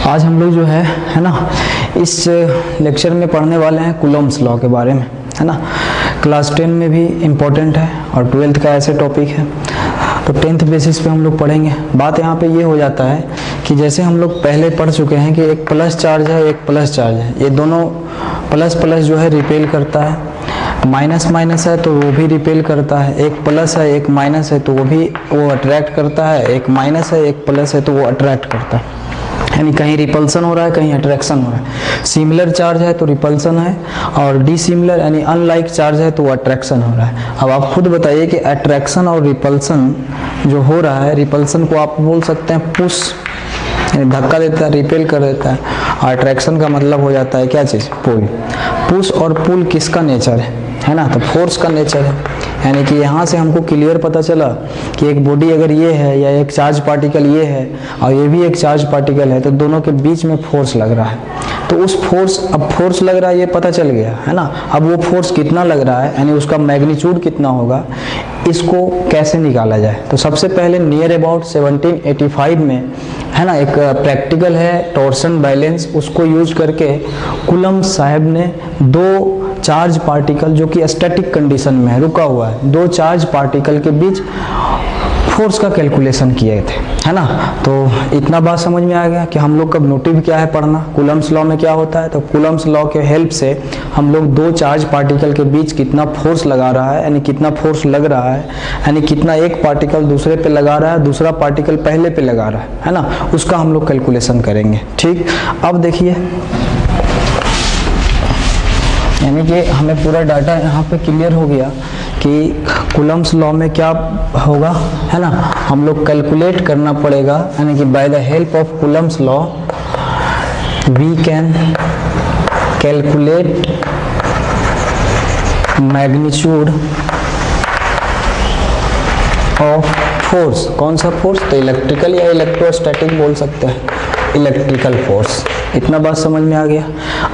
आज हम लोग जो है ना, इस लेक्चर में पढ़ने वाले हैं कूलम्ब्स लॉ के बारे में, है ना। क्लास 10 में भी इम्पोर्टेंट है और 12th का ऐसे टॉपिक है, तो 10th बेसिस पे हम लोग पढ़ेंगे। बात यहाँ पे ये हो जाता है कि जैसे हम लोग पहले पढ़ चुके हैं कि एक प्लस चार्ज है, एक प्लस चार्ज है, ये दोनों प्लस प्लस जो है रिपेल करता है, माइनस माइनस है तो वो भी रिपेल करता है, एक प्लस है एक माइनस है तो वो अट्रैक्ट करता है, एक माइनस है एक प्लस है तो वो अट्रैक्ट करता है, यानी कहीं रिपल्सन हो रहा है कहीं अट्रैक्शन हो रहा है। सिमिलर चार्ज है तो रिपल्सन है और डिसिमिलर यानी अनलाइक चार्ज है तो वो अट्रैक्शन हो रहा है। अब आप खुद बताइए कि अट्रैक्शन और रिपल्सन जो हो रहा है, रिपल्सन को आप बोल सकते हैं पुश, यानी धक्का देता है, रिपेल कर देता है, और अट्रैक्शन का मतलब हो जाता है क्या चीज़, पुल। पुश और पुल किसका नेचर है ना, तो फोर्स का नेचर है। यानी कि यहाँ से हमको क्लियर पता चला कि एक बॉडी अगर ये है या एक चार्ज पार्टिकल ये है और ये भी एक चार्ज पार्टिकल है, तो दोनों के बीच में फोर्स लग रहा है। तो उस फोर्स, अब फोर्स लग रहा है ये पता चल गया है ना। अब वो फोर्स कितना लग रहा है यानी उसका मैग्नीट्यूड कितना होगा, इसको कैसे निकाला जाए। तो सबसे पहले नियर अबाउट 1785 में, है ना, एक प्रैक्टिकल है टॉर्सन बैलेंस, उसको यूज करके कूलम्ब साहब ने दो चार्ज पार्टिकल जो कि स्टैटिक कंडीशन में है, रुका हुआ है, दो चार्ज पार्टिकल के बीच फोर्स का कैलकुलेशन किए थे, है ना। तो इतना बात समझ में आ गया कि हम लोग का मोटिव क्या है पढ़ना, कूलम्ब्स लॉ में क्या होता है। तो कूलम्ब्स लॉ के हेल्प से हम लोग दो चार्ज पार्टिकल के बीच कितना फोर्स लगा रहा है, यानी कितना फोर्स लग रहा है, यानी कितना एक पार्टिकल दूसरे पे लगा रहा है, दूसरा पार्टिकल पहले पे लगा रहा है ना, उसका हम लोग कैलकुलेशन करेंगे। ठीक, अब देखिए, यानी कि हमें पूरा डाटा यहाँ पे क्लियर हो गया कि कूलम्ब्स लॉ में क्या होगा, है ना। हम लोग कैलकुलेट करना पड़ेगा, यानी कि by the help of Coulomb's law we can calculate magnitude of force. कौन सा फोर्स, तो इलेक्ट्रिकल या इलेक्ट्रोस्टैटिक बोल सकते हैं, इलेक्ट्रिकल फोर्स। इतना बात समझ में आ गया।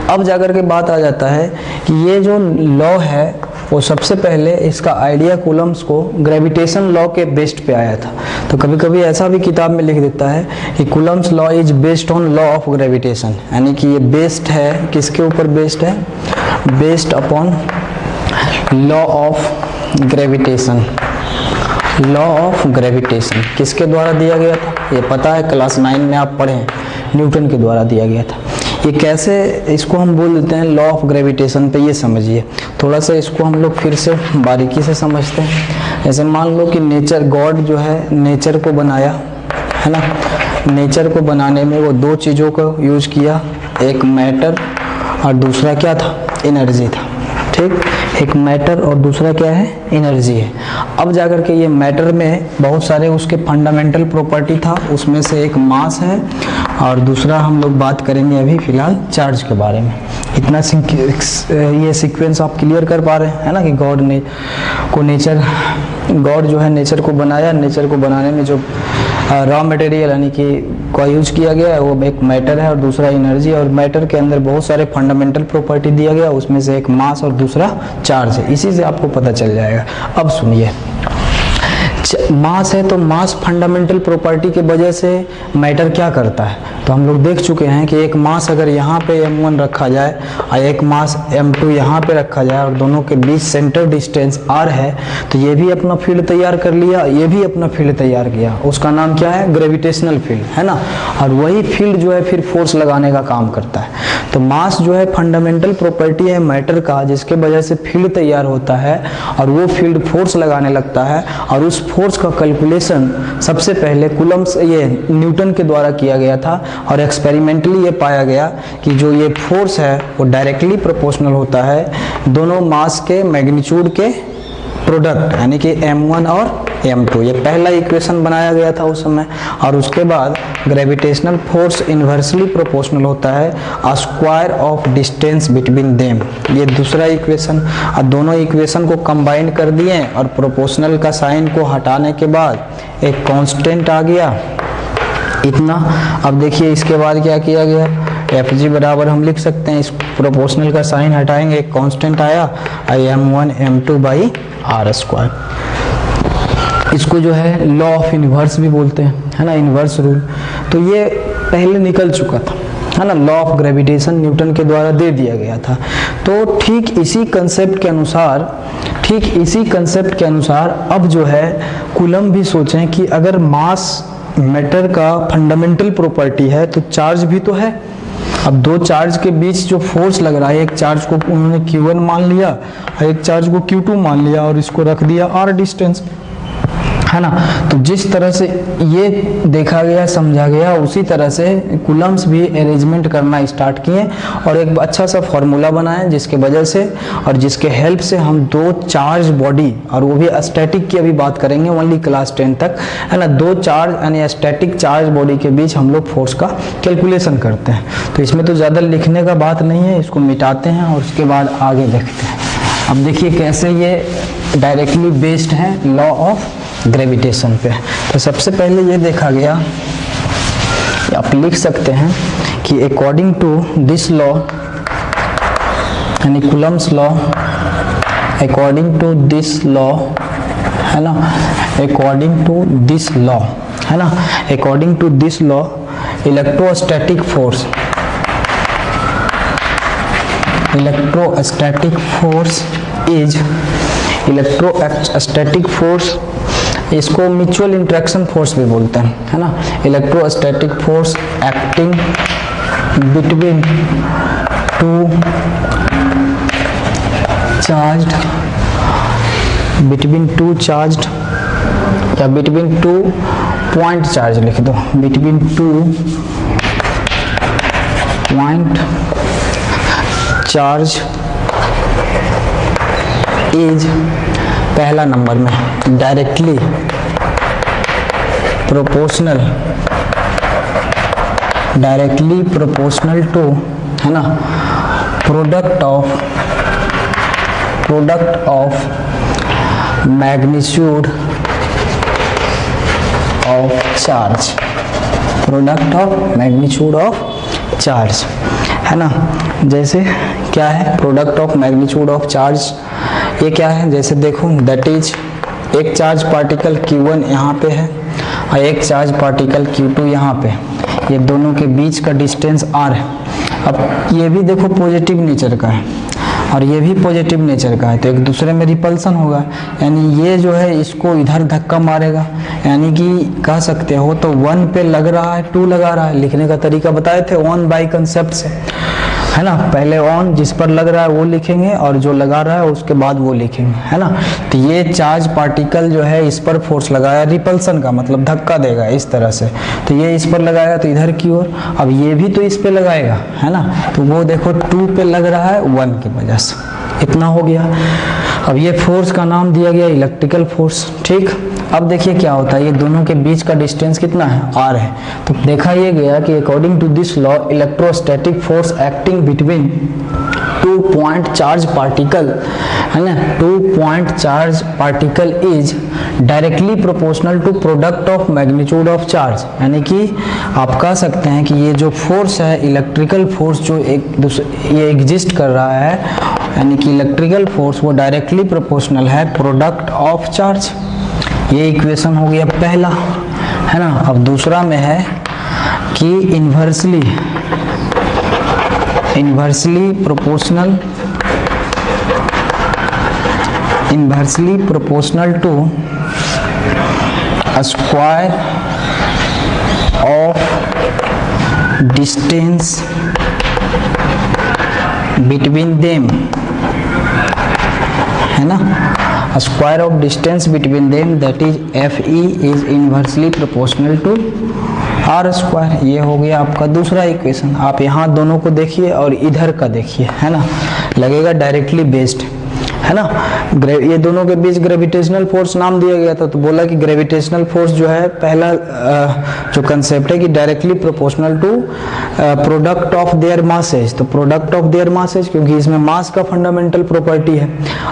अब जाकर के बात आ जाता है कि ये जो लॉ है वो सबसे पहले इसका आइडिया कूलम्ब्स को ग्रेविटेशन लॉ के बेस्ड पे आया था। तो कभी कभी ऐसा भी किताब में लिख देता है कि Coulomb's law is based on law of gravitation, यानी कि ये बेस्ड है, किसके ऊपर बेस्ड है, based upon law of gravitation. Law of gravitation किसके द्वारा दिया गया था, ये पता है, क्लास 9 में आप पढ़े, न्यूटन के द्वारा दिया गया था। ये कैसे इसको हम बोल देते हैं लॉ ऑफ ग्रेविटेशन पे, ये समझिए थोड़ा सा, इसको हम लोग फिर से बारीकी से समझते हैं। जैसे मान लो कि नेचर, गॉड जो है नेचर को बनाया, है ना, नेचर को बनाने में वो दो चीज़ों को यूज किया, एक मैटर और दूसरा क्या था, एनर्जी था। ठीक, एक मैटर और दूसरा क्या है, एनर्जी है। अब जाकर के ये मैटर में बहुत सारे उसके फंडामेंटल प्रॉपर्टी था, उसमें से एक मास है और दूसरा हम लोग बात करेंगे अभी फिलहाल चार्ज के बारे में। इतना ये सीक्वेंस आप क्लियर कर पा रहे हैं ना, कि गॉड जो है नेचर को बनाया, नेचर को बनाने में जो रॉ मटेरियल यानी कि का यूज किया गया है वो एक मैटर है और दूसरा एनर्जी, और मैटर के अंदर बहुत सारे फंडामेंटल प्रॉपर्टी दिया गया, उसमें से एक मास और दूसरा चार्ज है। इसी से आपको पता चल जाएगा। अब सुनिए, मास है तो मास फंडामेंटल प्रॉपर्टी के वजह से मैटर क्या करता है, तो हम लोग देख चुके हैं कि एक मास अगर यहाँ पे m1 रखा जाए और एक मास m2 यहाँ पे रखा जाए और दोनों के बीच सेंटर डिस्टेंस r है, तो ये भी अपना फील्ड तैयार कर लिया, ये भी अपना फील्ड तैयार किया, उसका नाम क्या है, ग्रेविटेशनल फील्ड, है ना। और वही फील्ड जो है फिर फोर्स लगाने का काम करता है। तो मास जो है फंडामेंटल प्रॉपर्टी है मैटर का, जिसके वजह से फील्ड तैयार होता है और वो फील्ड फोर्स लगाने लगता है, और उस फोर्स का कैलकुलेशन सबसे पहले कूलम्ब्स, ये न्यूटन के द्वारा किया गया था, और एक्सपेरिमेंटली ये पाया गया कि जो ये फोर्स है वो डायरेक्टली प्रोपोर्शनल होता है दोनों मास के मैग्नीट्यूड के प्रोडक्ट, यानी कि m1 और m2। ये पहला इक्वेशन बनाया गया था उस समय। और उसके बाद ग्रेविटेशनल फोर्स इन्वर्सली प्रोपोर्शनल होता है square of distance between them, ये दूसरा इक्वेशन। और दोनों इक्वेशन को कंबाइन कर दिए और प्रोपोर्शनल का साइन को हटाने के बाद एक कांस्टेंट आ गया इतना। अब देखिए इसके बाद क्या किया गया, Fg बराबर हम लिख सकते हैं, इस प्रोपोर्शनल का साइन हटाएंगे, एक कांस्टेंट आया m1 m2 by r square. इसको जो है लॉ ऑफ इन्वर्स भी बोलते हैं, है ना, इन्वर्स रूल। तो ये पहले निकल चुका था, है ना, लॉ ऑफ ग्रेविटेशन न्यूटन के द्वारा दे दिया गया था। तो ठीक इसी कंसेप्ट के अनुसार अब जो है कूलम भी सोचें कि अगर मास मैटर का फंडामेंटल प्रॉपर्टी है तो चार्ज भी तो है। अब दो चार्ज के बीच जो फोर्स लग रहा है, एक चार्ज को उन्होंने Q1 मान लिया और एक चार्ज को Q2 मान लिया और इसको रख दिया r डिस्टेंस, है ना। तो जिस तरह से ये देखा गया, समझा गया, उसी तरह से कूलम्स भी अरेंजमेंट करना स्टार्ट किए और एक अच्छा सा फॉर्मूला बनाए जिसके वजह से और जिसके हेल्प से हम दो चार्ज बॉडी, और वो भी स्टैटिक की अभी बात करेंगे ओनली क्लास 10 तक, है ना, दो चार्ज यानी स्टैटिक चार्ज बॉडी के बीच हम लोग फोर्स का कैलकुलेशन करते हैं। तो इसमें तो ज़्यादा लिखने का बात नहीं है, इसको मिटाते हैं और उसके बाद आगे देखते हैं। अब देखिए कैसे ये डायरेक्टली बेस्ड है लॉ ऑफ ग्रेविटेशन पे। तो सबसे पहले ये देखा गया, आप लिख सकते हैं कि अकॉर्डिंग टू दिस लॉ यानी Coulomb's law, according to this law, है ना, अकॉर्डिंग टू दिस लॉ, है ना, according to this law electrostatic force electrostatic force, इसको म्यूचुअल इंट्रैक्शन फोर्स भी बोलते हैं, है ना, electrostatic force acting between two charged या बिटवीन टू पॉइंट चार्ज लिख दो, between two point charge is पहला नंबर में डायरेक्टली प्रोपोर्शनल टू, है ना, product of magnitude of charge, है ना। जैसे क्या है product of magnitude of charge, ये क्या है, जैसे देखो दैट इज एक चार्ज पार्टिकल Q1 यहाँ पे है और एक चार्ज पार्टिकल Q2 यहाँ पे, ये दोनों के बीच का डिस्टेंस r है। अब ये भी देखो पॉजिटिव नेचर का है और ये भी पॉजिटिव नेचर का है, तो एक दूसरे में रिपल्सन होगा, यानी ये जो है इसको इधर धक्का मारेगा, यानी कि कह सकते हो तो 1 पे लग रहा है 2 लगा रहा है। लिखने का तरीका बताए थे ऑन बाय कंसेप्ट से, है ना, पहले ऑन जिस पर लग रहा है वो लिखेंगे और जो लगा रहा है उसके बाद वो लिखेंगे, है ना। तो ये चार्ज पार्टिकल जो है इस पर फोर्स लगाया, रिपल्सन का मतलब धक्का देगा इस तरह से, तो ये इस पर लगाएगा तो इधर की ओर, अब ये भी तो इस पे लगाएगा, है ना, तो वो देखो 2 पे लग रहा है 1 की वजह से, इतना हो गया। अब ये फोर्स का नाम दिया गया इलेक्ट्रिकल फोर्स, ठीक। अब देखिए क्या होता है, ये दोनों के बीच का डिस्टेंस कितना है, r है। तो देखा ये गया कि according to this law electrostatic force acting between 2 point charge particle, है ना, 2 point charge particle is directly proportional to product of magnitude of charge, यानी कि आप कह सकते हैं कि ये जो फोर्स है इलेक्ट्रिकल फोर्स जो ये एग्जिस्ट कर रहा है, यानी कि इलेक्ट्रिकल फोर्स वो डायरेक्टली प्रोपोर्शनल है प्रोडक्ट ऑफ चार्ज। ये इक्वेशन हो गया पहला, है ना। अब दूसरा में है कि inversely proportional to square of distance between them, है ना, square of distance between them that is FE is inversely proportional to r square. ये हो गया आपका दूसरा इक्वेशन। आप यहाँ दोनों को देखिए और इधर का देखिए, है ना, लगेगा डायरेक्टली बेस्ड, है ना। ये दोनों के बीच ग्रेविटेशनल फोर्स नाम दिया गया था, तो बोला कि ग्रेविटेशनल फोर्स जो है पहला जो कंसेप्ट है कि directly proportional to product of their masses, तो प्रोडक्ट ऑफ देयर मासेज क्योंकि इसमें मास का फंडामेंटल प्रॉपर्टी है।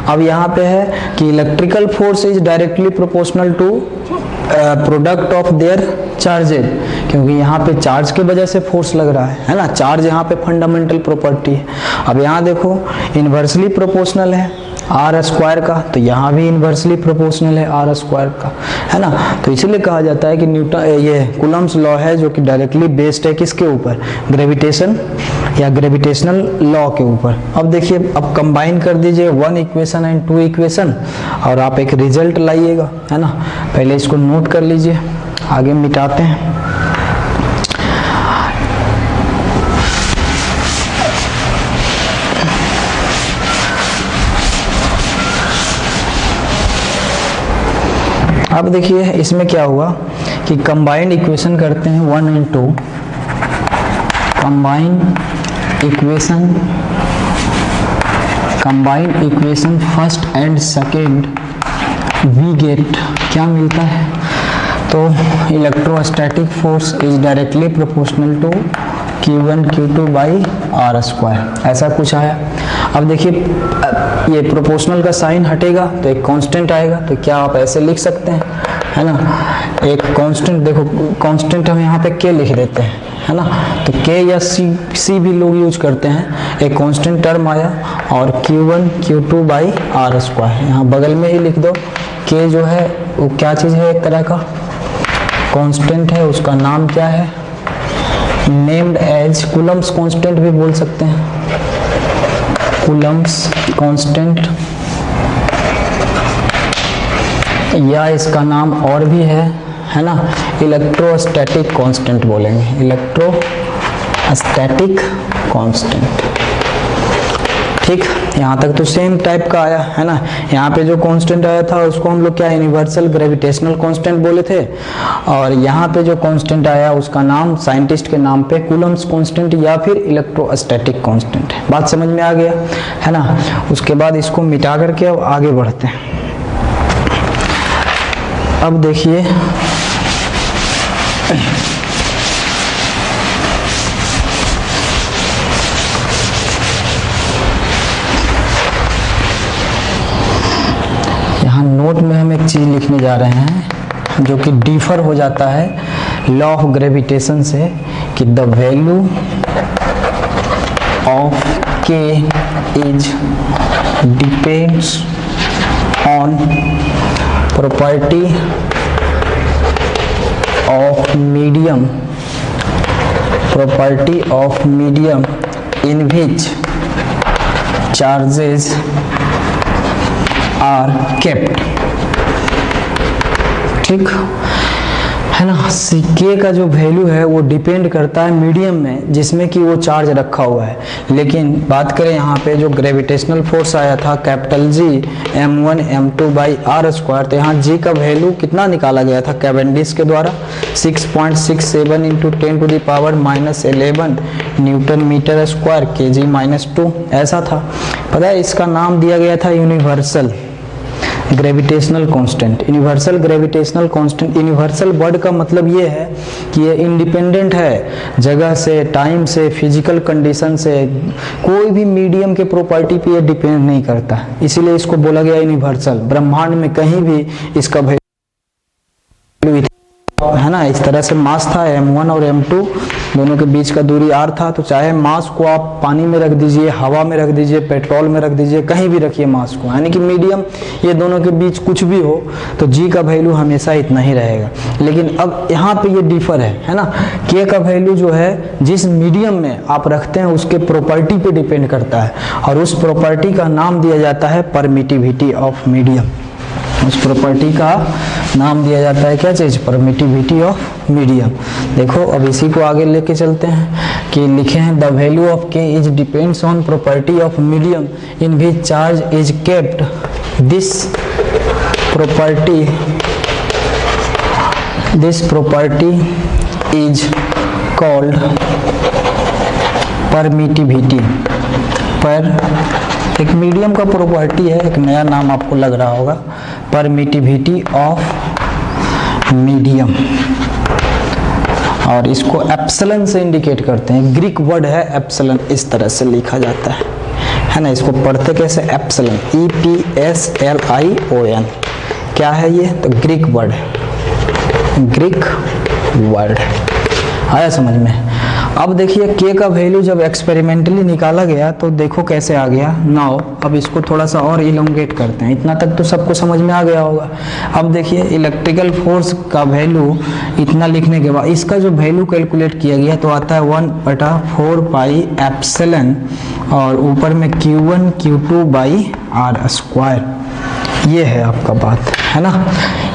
अब यहाँ पे है कि electrical force is directly proportional to product of their charges, क्योंकि यहाँ पे चार्ज के वजह से फोर्स लग रहा है ना, चार्ज यहाँ पे फंडामेंटल प्रॉपर्टी है। अब यहाँ देखो इन्वर्सली प्रोपोर्शनल है आर स्क्वायर का, तो यहाँ भी इन्वर्सली प्रोपोर्शनल है आर स्क्वायर का, है ना। तो इसीलिए कहा जाता है कि न्यूटन ये कूलम्ब्स लॉ है जो कि डायरेक्टली बेस्ड है किसके ऊपर, ग्रेविटेशन या ग्रेविटेशनल लॉ के ऊपर। अब देखिए, अब कंबाइन कर दीजिए 1 इक्वेशन एंड 2 इक्वेशन और आप एक रिजल्ट लाइएगा, है ना। पहले इसको नोट कर लीजिए, आगे मिटाते हैं। अब देखिए इसमें क्या हुआ कि कंबाइंड इक्वेशन करते हैं 1 and 2, combined equation first and second, we get क्या मिलता है, तो electrostatic force is directly proportional to Q1 Q2 by R square, ऐसा कुछ आया। अब देखिए ये प्रोपोर्शनल का साइन हटेगा तो एक कांस्टेंट आएगा, तो क्या आप ऐसे लिख सकते हैं, है ना। एक कांस्टेंट, देखो कांस्टेंट हम यहाँ पे K लिख देते हैं, है ना। तो K या C भी लोग यूज करते हैं। एक कांस्टेंट टर्म आया और Q1 Q2 by R square, यहाँ बगल में ही लिख दो। K जो है वो क्या चीज़ है, एक तरह का कांस्टेंट है, उसका नाम क्या है, नेम्ड एज कूलम्ब्स कांस्टेंट भी बोल सकते हैं, कूलम्ब्स कांस्टेंट, या इसका नाम और भी है ना, इलेक्ट्रोस्टैटिक कांस्टेंट बोलेंगे, इलेक्ट्रोस्टैटिक कांस्टेंट। ठीक, यहाँ तक तो सेम टाइप का आया, है ना। यहाँ पे जो कांस्टेंट आया था उसको हम लोग क्या यूनिवर्सल ग्रेविटेशनल कांस्टेंट बोले थे, और यहाँ पे जो कांस्टेंट आया उसका नाम साइंटिस्ट के नाम पे कूलम्ब्स कांस्टेंट या फिर इलेक्ट्रोस्टैटिक कांस्टेंट है। बात समझ में आ गया, है ना। उसके बाद इसको मिटा करके अब आगे बढ़ते हैं। अब देखिए नोट में हम एक चीज लिखने जा रहे हैं जो कि डिफर हो जाता है लॉ ऑफ ग्रेविटेशन से, कि the value of K is depends on property of medium in which charges are kept. ठीक है ना। सिक्के का जो वैल्यू है वो डिपेंड करता है मीडियम में जिसमें कि वो चार्ज रखा हुआ है। लेकिन बात करें यहाँ पे जो ग्रेविटेशनल फोर्स आया था capital G m1 m2 by R square, तो यहाँ G का वैल्यू कितना निकाला गया था कैवेंडिश के द्वारा, 6.67 into 10 to the power -11 newton metre square kg-2 ऐसा था। पता है इसका नाम दिया गया था universal gravitational constant. Universal gravitational constant, universal word का मतलब ये है कि ये इंडिपेंडेंट है जगह से, टाइम से, फिजिकल कंडीशन से, कोई भी मीडियम के प्रॉपर्टी पे ये डिपेंड नहीं करता, इसीलिए इसको बोला गया यूनिवर्सल। ब्रह्मांड में कहीं भी इसका वैल्यू है ना, इस तरह से मास था m1 और m2 दोनों के बीच का दूरी r था, तो चाहे मास को आप पानी में रख दीजिए, हवा में रख दीजिए, पेट्रोल में रख दीजिए, कहीं भी रखिए मास को, यानी कि मीडियम ये दोनों के बीच कुछ भी हो तो g का वैल्यू हमेशा इतना ही रहेगा। लेकिन अब यहाँ पे ये डिफर है ना, k का वैल्यू जो है जिस मीडियम में आप रखते हैं उसके प्रॉपर्टी पे डिपेंड करता है, और उस प्रॉपर्टी का नाम दिया जाता है परमिटिविटी ऑफ मीडियम। उस प्रॉपर्टी का नाम दिया जाता है क्या चीज, परमिटिविटी ऑफ मीडियम। देखो अब इसी को आगे लेके चलते हैं कि लिखे हैं the value of K is depends on property of medium in which charge is kept. This property is called permittivity. पर एक मीडियम का प्रॉपर्टी है, एक नया नाम आपको लग रहा होगा, परमिटिविटी ऑफ मीडियम, और इसको एप्सिलॉन से इंडिकेट करते हैं। ग्रीक वर्ड है एप्सिलॉन, इस तरह से लिखा जाता है ना। इसको पढ़ते कैसे, एप्सिलॉन, EPSLION। क्या है ये, तो ग्रीक वर्ड है, ग्रीक वर्ड आया समझ में। अब देखिए के का वैल्यू जब एक्सपेरिमेंटली निकाला गया तो देखो कैसे आ गया। नाउ अब इसको थोड़ा सा और इलोंगेट करते हैं। इतना तक तो सबको समझ में आ गया होगा। अब देखिए इलेक्ट्रिकल फोर्स का वैल्यू इतना लिखने के बाद इसका जो वैल्यू कैलकुलेट किया गया तो आता है 1/4 पाई एप्सिलॉन और ऊपर में Q1 Q2 by R square. ये है आपका बात, है ना।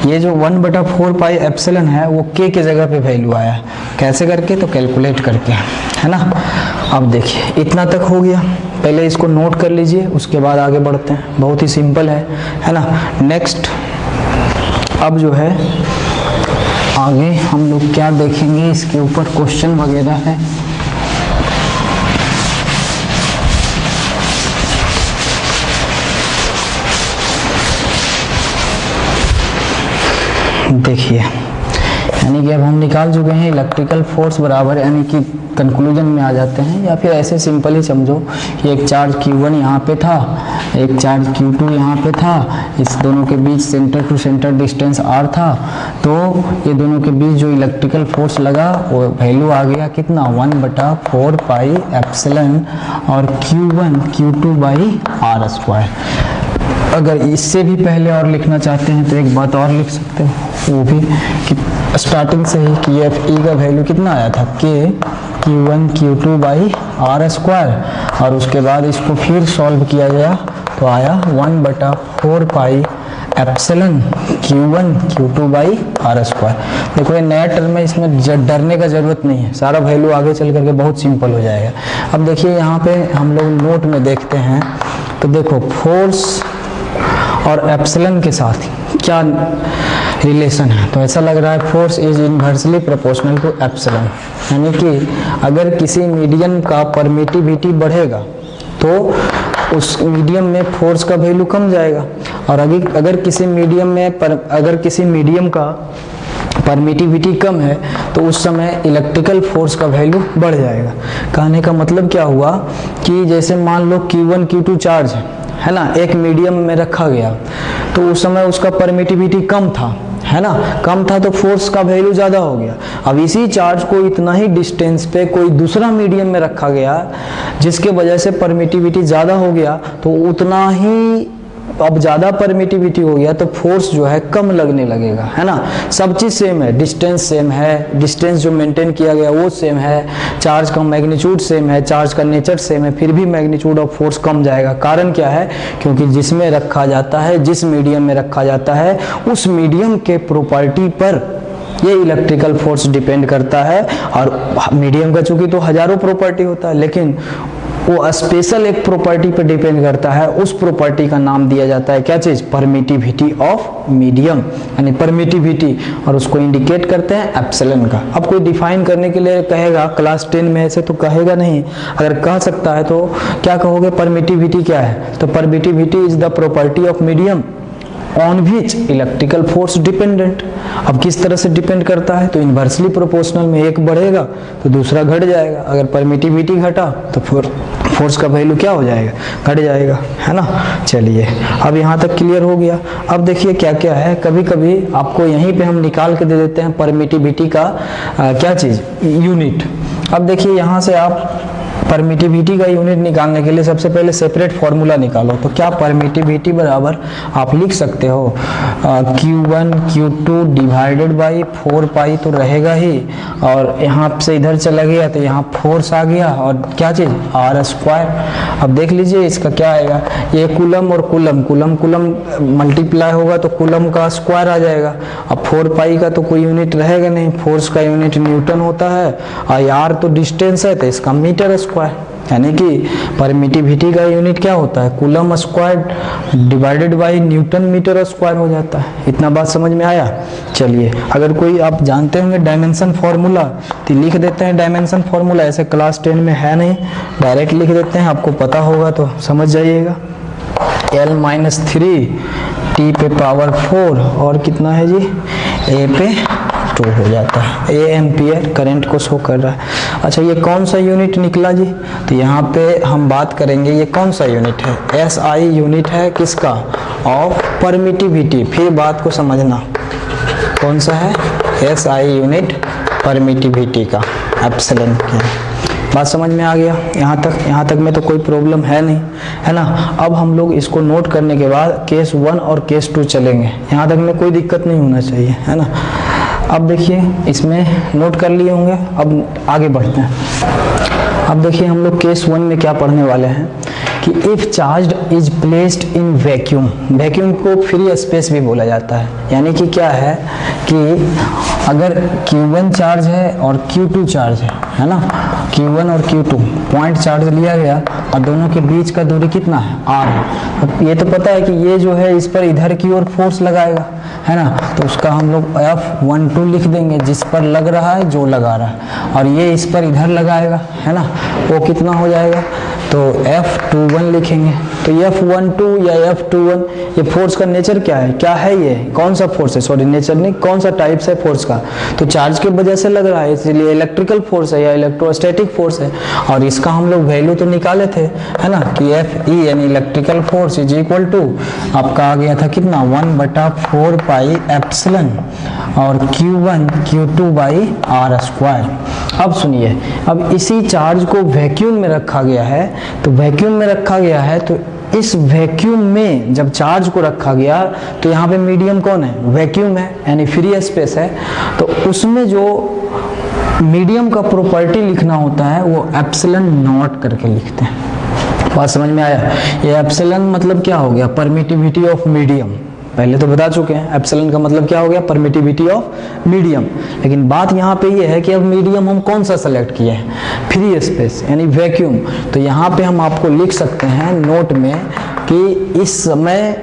ये जो 1/4 पाई एप्सिलॉन है वो के जगह पे वैल्यू आया, कैसे करके, तो कैलकुलेट करके, है ना। अब देखिए इतना तक हो गया, पहले इसको नोट कर लीजिए, उसके बाद आगे बढ़ते हैं। बहुत ही सिंपल है ना। नेक्स्ट अब जो है आगे हम लोग क्या देखेंगे, इसके ऊपर क्वेश्चन वगैरह है। देखिए यानी कि अब हम निकाल चुके हैं इलेक्ट्रिकल फोर्स बराबर, यानी कि कंक्लूजन में आ जाते हैं, या फिर ऐसे सिंपल ही समझो कि एक चार्ज Q1 यहाँ पे था, एक चार्ज Q2 यहाँ पे था, इस दोनों के बीच centre to centre distance R था, तो ये दोनों के बीच जो इलेक्ट्रिकल फोर्स लगा वो वैल्यू आ गया कितना, 1/4 पाई एप्सिलॉन और Q1 Q2 by R square. अगर इससे भी पहले और लिखना चाहते हैं तो एक बात और लिख सकते हैं, वो भी कि स्टार्टिंग से ही कि एफ ई का वैल्यू कितना आया था, के Q1 Q2 by R square, और उसके बाद इसको फिर सॉल्व किया गया तो आया 1/4 pi epsilon Q1 Q2 by R square. देखो ये नया टर्म है, इसमें डरने का जरूरत नहीं है, सारा वैल्यू आगे चल करके बहुत सिंपल हो जाएगा। अब देखिए यहाँ पे हम लोग नोट में देखते हैं तो देखो फोर्स और एप्सिलॉन के साथ क्या रिलेशन है, तो ऐसा लग रहा है force is inversely proportional to epsilon, यानी कि अगर किसी मीडियम का परमिटिविटी बढ़ेगा तो उस मीडियम में फोर्स का वैल्यू कम जाएगा, और अगर किसी मीडियम का परमिटिविटी कम है तो उस समय इलेक्ट्रिकल फोर्स का वैल्यू बढ़ जाएगा। कहने का मतलब क्या हुआ कि जैसे मान लो Q1 Q2 चार्ज है ना, एक मीडियम में रखा गया तो उस समय उसका परमिटिविटी कम था, है ना, कम था, तो फोर्स का वैल्यू ज़्यादा हो गया। अब इसी चार्ज को इतना ही डिस्टेंस पे कोई दूसरा मीडियम में रखा गया जिसके वजह से परमिटिविटी ज़्यादा हो गया, तो उतना ही अब ज़्यादा परमिटिविटी हो गया तो फोर्स जो है कम लगने लगेगा, है ना। सब चीज़ सेम है, डिस्टेंस सेम है, डिस्टेंस जो मेंटेन किया गया वो सेम है, चार्ज का मैग्नीट्यूड सेम है, चार्ज का नेचर सेम है, फिर भी मैग्नीट्यूड ऑफ फोर्स कम जाएगा। कारण क्या है, क्योंकि जिसमें रखा जाता है, जिस मीडियम में रखा जाता है, उस मीडियम के प्रॉपर्टी पर ये इलेक्ट्रिकल फोर्स डिपेंड करता है। और मीडियम का चूंकि तो हजारों प्रॉपर्टी होता है, लेकिन वो स्पेशल एक प्रॉपर्टी पर डिपेंड करता है, उस प्रॉपर्टी का नाम दिया जाता है क्या चीज, परमिटिविटी ऑफ मीडियम, यानी परमिटिविटी, और उसको इंडिकेट करते हैं एप्सिलॉन का। अब कोई डिफाइन करने के लिए कहेगा क्लास 10 में, ऐसे तो कहेगा नहीं, अगर कह सकता है तो क्या कहोगे, परमिटिविटी क्या है, तो permittivity is the property of medium on which electrical force dependent. अब किस तरह से डिपेंड करता है, तो इन्वर्सली प्रोपोर्शनल में एक बढ़ेगा तो दूसरा घट जाएगा, अगर परमिटिविटी घटा तो फोर्स का वैल्यू क्या हो जाएगा, घट जाएगा, है ना। चलिए अब यहाँ तक क्लियर हो गया। अब देखिए क्या क्या है, कभी कभी आपको यहीं पे हम निकाल के दे देते हैं परमिटिविटी का क्या चीज़, यूनिट। अब देखिए यहाँ से आप परमिटिविटी का यूनिट निकालने के लिए सबसे पहले सेपरेट फॉर्मूला निकालो, तो क्या परमिटिविटी बराबर आप लिख सकते हो Q1 Q2 डिवाइडेड बाई 4 पाई तो रहेगा ही, और यहाँ से इधर चला गया तो यहाँ फोर्स आ गया, और क्या चीज़, आर स्क्वायर। अब देख लीजिए इसका क्या आएगा, ये कुलम और कुलम मल्टीप्लाई होगा तो कुलम का स्क्वायर आ जाएगा। अब 4 पाई का तो कोई यूनिट रहेगा नहीं, फोर्स का यूनिट न्यूटन होता है, और आर तो डिस्टेंस है तो इसका मीटर स्क्वायर, यानी कि परमिटिविटी का यूनिट क्या होता है, coulomb square divided by newton metre square हो जाता है। इतना बात समझ में आया। चलिए अगर कोई आप जानते होंगे डायमेंशन फार्मूला तो लिख देते हैं डायमेंशन फार्मूला, ऐसे क्लास 10 में है नहीं, डायरेक्ट लिख देते हैं, आपको पता होगा तो समझ जाइएगा। L-3 T पे पावर 4 और कितना है जी, A पे 2 हो जाता है। A एम्पियर करंट को शो कर रहा है। अच्छा ये कौन सा यूनिट निकला जी, तो यहाँ पे हम बात करेंगे ये कौन सा यूनिट है, SI यूनिट है किसका, ऑफ परमिटिविटी। फिर बात को समझना कौन सा है, SI यूनिट परमिटिविटी का, एप्सिलॉन का। बात समझ में आ गया? यहाँ तक में तो कोई प्रॉब्लम है नहीं, है ना। अब हम लोग इसको नोट करने के बाद केस 1 और केस 2 चलेंगे, यहाँ तक में कोई दिक्कत नहीं होना चाहिए, है ना। अब देखिए इसमें नोट कर लिए होंगे, अब आगे बढ़ते हैं। अब देखिए हम लोग केस 1 में क्या पढ़ने वाले हैं कि if charge is placed in vacuum, vacuum को फ्री स्पेस भी बोला जाता है, यानी कि क्या है कि अगर Q1 चार्ज है और Q2 चार्ज है ना, Q1 और Q2 पॉइंट चार्ज लिया गया और दोनों के बीच का दूरी कितना है, R। अब ये तो पता है कि ये जो है इस पर इधर की ओर फोर्स लगाएगा, है ना, तो उसका हम लोग F12 लिख देंगे, जिस पर लग रहा है, जो लगा रहा है, और ये इस पर इधर लगाएगा, है ना, वो कितना हो जाएगा, तो F21 लिखेंगे। तो F12 या F21 ये फोर्स का नेचर क्या है, ये कौन सा फोर्स है, सॉरी नेचर नहीं, कौन सा टाइप्स है फोर्स का, तो चार्ज के वजह से लग रहा है, इसलिए इलेक्ट्रिकल फोर्स है या इलेक्ट्रोस्टैटिक फोर्स है। और इसका हम लोग वैल्यू तो निकाले थे, है ना, कि Fe यानी electrical force is equal to आपका आ गया था कितना 1/4 पाई एप्सिलॉन और Q1 Q2 by R square. अब सुनिए, अब इसी चार्ज को वैक्यूम में रखा गया है, तो वैक्यूम में रखा गया है, तो इस वैक्यूम में जब चार्ज को रखा गया तो यहाँ पे मीडियम कौन है, वैक्यूम है, यानी फ्री स्पेस है। तो उसमें जो मीडियम का प्रॉपर्टी लिखना होता है वो एप्सिलॉन नॉट करके लिखते हैं। बात समझ में आया? ये एप्सिलॉन मतलब क्या हो गया, परमिटिविटी ऑफ मीडियम, पहले तो बता चुके हैं एप्सिलॉन का मतलब क्या हो गया, परमिटिविटी ऑफ मीडियम। लेकिन बात यहाँ पे ये है कि अब मीडियम हम कौन सा सेलेक्ट किए हैं, फ्री स्पेस यानी वैक्यूम। तो यहाँ पे हम आपको लिख सकते हैं नोट में कि इस समय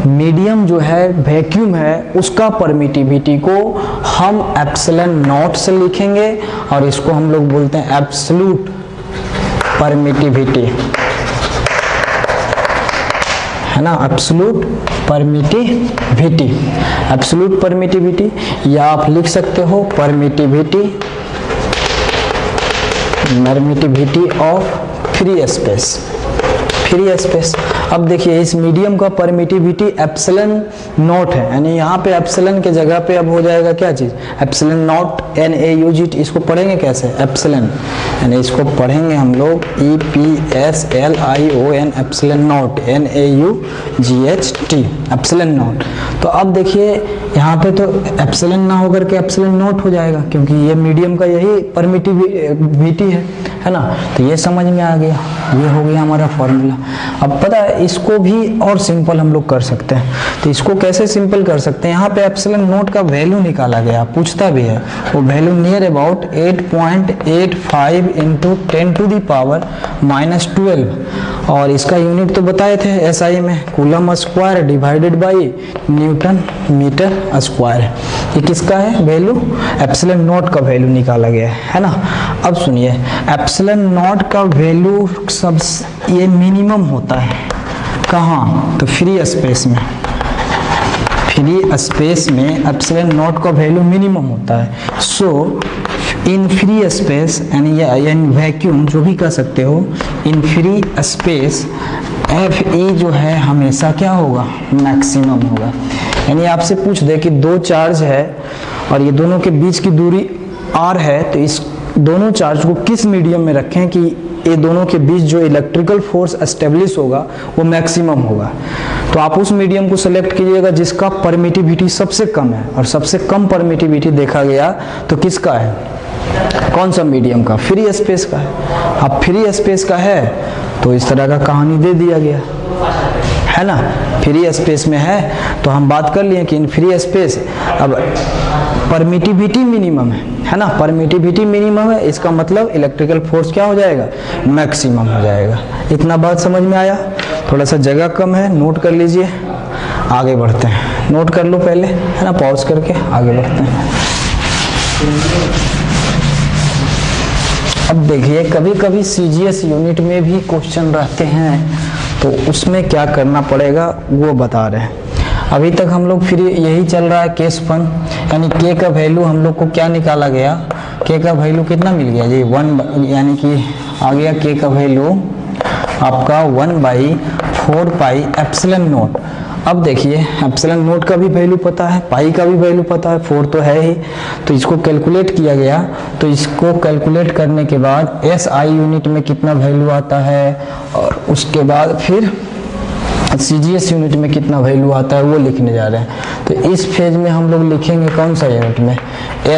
मीडियम जो है वैक्यूम है उसका परमिटिविटी को हम एप्सिलॉन नॉट से लिखेंगे और इसको हम लोग बोलते हैं एब्सोल्यूट परमिटिविटी, है ना, एब्सोल्यूट परमिटिविटी, एब्सोल्यूट परमिटिविटी, या आप लिख सकते हो permittivity of free space, free space. अब देखिए इस मीडियम का परमिटिविटी एप्सिलॉन नॉट है, यानी यहाँ पे एप्सिलॉन के जगह पे अब हो जाएगा क्या चीज, एप्सिलॉन नॉट NaUG। इसको पढ़ेंगे कैसे, एप्सिलॉन, यानी इसको पढ़ेंगे हम लोग EPSLION, epsilon not NaUGHT, epsilon not. तो अब देखिए यहाँ पे तो एप्सिलॉन ना होकर के एप्सिलॉन नॉट हो जाएगा, क्योंकि ये मीडियम का यही परमिटिविटी है ना। तो ये समझ में आ गया, ये हो गया हमारा फॉर्मूला। अब पता है इसको भी और सिंपल हम लोग कर सकते हैं, तो इसको कैसे सिंपल कर सकते हैं, यहाँ पे एप्सिलॉन नॉट का वैल्यू निकाला गया, पूछता भी है, वो वैल्यू नियर अबाउट 8.85 इंटू 10⁻⁻12, और इसका यूनिट तो बताए थे SI में, coulomb square divided by newton metre square. ये किसका है वैल्यू, एप्सिलॉन नॉट का वैल्यू निकाला गया है ना। अब सुनिए एप्सिलॉन नॉट का वैल्यू सब ये मिनिमम होता है कहाँ, तो फ्री स्पेस में, फ्री स्पेस में एप्सिलॉन नॉट का वैल्यू मिनिमम होता है। सो इन फ्री स्पेस यानी वैक्यूम जो भी कह सकते हो, इन फ्री स्पेस Fe जो है हमेशा क्या होगा, मैक्सिमम होगा। यानी आपसे पूछ दे कि दो चार्ज है और ये दोनों के बीच की दूरी R है, तो इस दोनों चार्ज को किस मीडियम में रखें कि ये दोनों के बीच जो इलेक्ट्रिकल फोर्स एस्टेब्लिश होगा वो मैक्सिमम होगा। तो आप उस मीडियम को सेलेक्ट कीजिएगा जिसका परमिटिविटी सबसे कम है, और सबसे कम परमिटिविटी देखा गया तो किसका है, कौन सा मीडियम का, फ्री स्पेस का है। अब फ्री स्पेस का है तो इस तरह का कहानी दे दिया गया है ना, फ्री स्पेस में है तो हम बात कर लिए कि इन फ्री स्पेस अब परमिटिविटी मिनिमम है ना, परमिटिविटी मिनिमम है, इसका मतलब इलेक्ट्रिकल फोर्स क्या हो जाएगा, मैक्सिमम हो जाएगा। इतना बात समझ में आया? थोड़ा सा जगह कम है, नोट कर लीजिए, आगे बढ़ते हैं। नोट कर लो पहले, है ना, पॉज करके आगे बढ़ते हैं। अब देखिए कभी कभी CGS यूनिट में भी क्वेश्चन रहते हैं, तो उसमें क्या करना पड़ेगा वो बता रहे हैं। अभी तक हम लोग फिर यही चल रहा है केस 1, यानी K का वैल्यू हम लोग को क्या निकाला गया, K का वैल्यू कितना मिल गया जी 1, यानी कि आ गया K का वैल्यू आपका 1/4 पाई एप्सिलॉन नॉट। अब देखिए एप्सिलॉन नोट का भी वैल्यू पता है, पाई का भी वैल्यू पता है, 4 तो है ही, तो इसको कैलकुलेट किया गया। तो इसको कैलकुलेट करने के बाद SI यूनिट में कितना वैल्यू आता है और उसके बाद फिर CGS यूनिट में कितना वैल्यू आता है वो लिखने जा रहे हैं। तो इस फेज में हम लोग लिखेंगे कौन सा यूनिट में,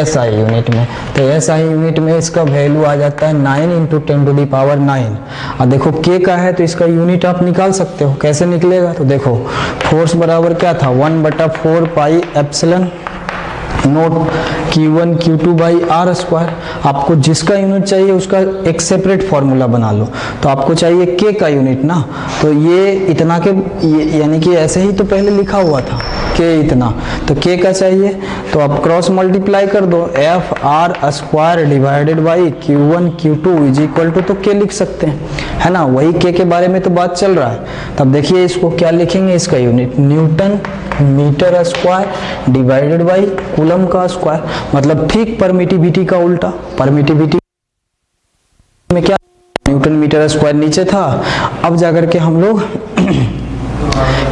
SI यूनिट में। तो SI यूनिट में इसका वैल्यू आ जाता है 9 × 10⁹ और देखो K का है तो इसका यूनिट आप निकाल सकते हो। कैसे निकलेगा, तो देखो फोर्स बराबर क्या था, 1/4 pi epsilon naught Q1 Q2 by R square. आपको जिसका यूनिट चाहिए उसका एक सेपरेट फॉर्मूला बना लो। तो आपको चाहिए K का यूनिट ना, तो ये इतना के यानी कि ऐसे ही तो पहले लिखा हुआ था K इतना, तो K का चाहिए तो आप क्रॉस मल्टीप्लाई कर दो, FR square divided by Q1 Q2 is equal to, तो K लिख सकते हैं, है ना। वही K के बारे में तो बात चल रहा है। तब देखिए इसको क्या लिखेंगे, इसका unit newton metre square divided by coulomb का स्क्वायर, मतलब ठीक परमिटिविटी का उल्टा। परमिटिविटी में क्या न्यूटन मीटर स्क्वायर नीचे था, अब जाकर के हम लोग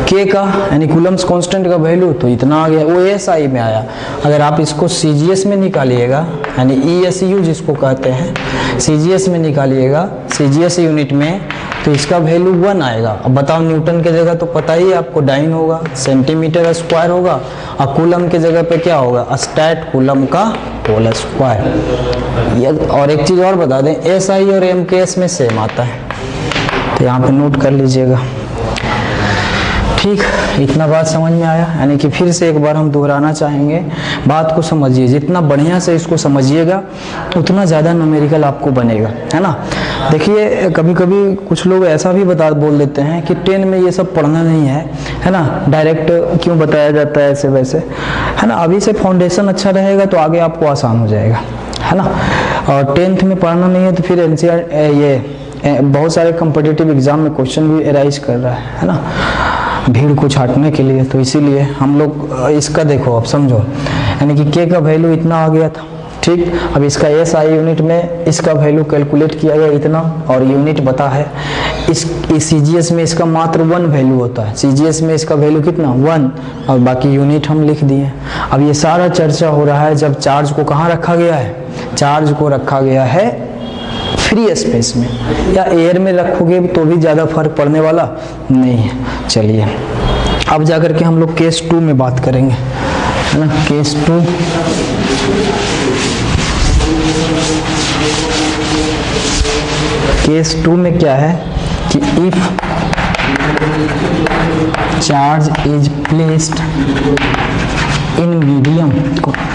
K का यानी कूलम्स कांस्टेंट का वैल्यू तो इतना आ गया, वो SI में आया। अगर आप इसको CGS में निकालिएगा यानी ESU जिसको कहते हैं, CGS में निकालिएगा, CGS यूनिट में, तो इसका वैल्यू 1 आएगा। अब बताओ न्यूटन के जगह तो पता ही है आपको डाइन होगा, सेंटीमीटर स्क्वायर होगा, और कूलम के जगह पे क्या होगा, स्टैट कूलम का होल स्क्वायर। और एक चीज और बता दें, SI और MKS में सेम आता है, तो यहाँ पे नोट कर लीजिएगा। ठीक, इतना बात समझ में आया। यानी कि फिर से एक बार हम दोहराना चाहेंगे, बात को समझिए, जितना बढ़िया से इसको समझिएगा उतना ज़्यादा न्यूमेरिकल आपको बनेगा, है ना। देखिए कभी कभी कुछ लोग ऐसा भी बोल देते हैं कि 10 में ये सब पढ़ना नहीं है ना, डायरेक्ट क्यों बताया जाता है ऐसे वैसे, है ना। अभी से फाउंडेशन अच्छा रहेगा तो आगे आपको आसान हो जाएगा, है ना। और 10th में पढ़ना नहीं है तो फिर NCERT ये बहुत सारे कॉम्पिटिटिव एग्जाम में क्वेश्चन भी अराइज कर रहा है ना, भीड़ को छाटने के लिए। तो इसीलिए हम लोग इसका देखो, अब समझो, यानी कि K का वैल्यू इतना आ गया था, ठीक। अब इसका SI यूनिट में इसका वैल्यू कैलकुलेट किया गया इतना, और यूनिट बता है। इस CGS में इसका मात्र 1 वैल्यू होता है, CGS में इसका वैल्यू कितना 1, और बाकी यूनिट हम लिख दिए। अब ये सारा चर्चा हो रहा है जब चार्ज को कहाँ रखा गया है, चार्ज को रखा गया है फ्री स्पेस में, या एयर में रखोगे तो भी ज़्यादा फर्क पड़ने वाला नहीं है। चलिए अब जाकर के हम लोग केस 2 में बात करेंगे, है ना। केस 2, केस 2 में क्या है कि if charge is placed in medium,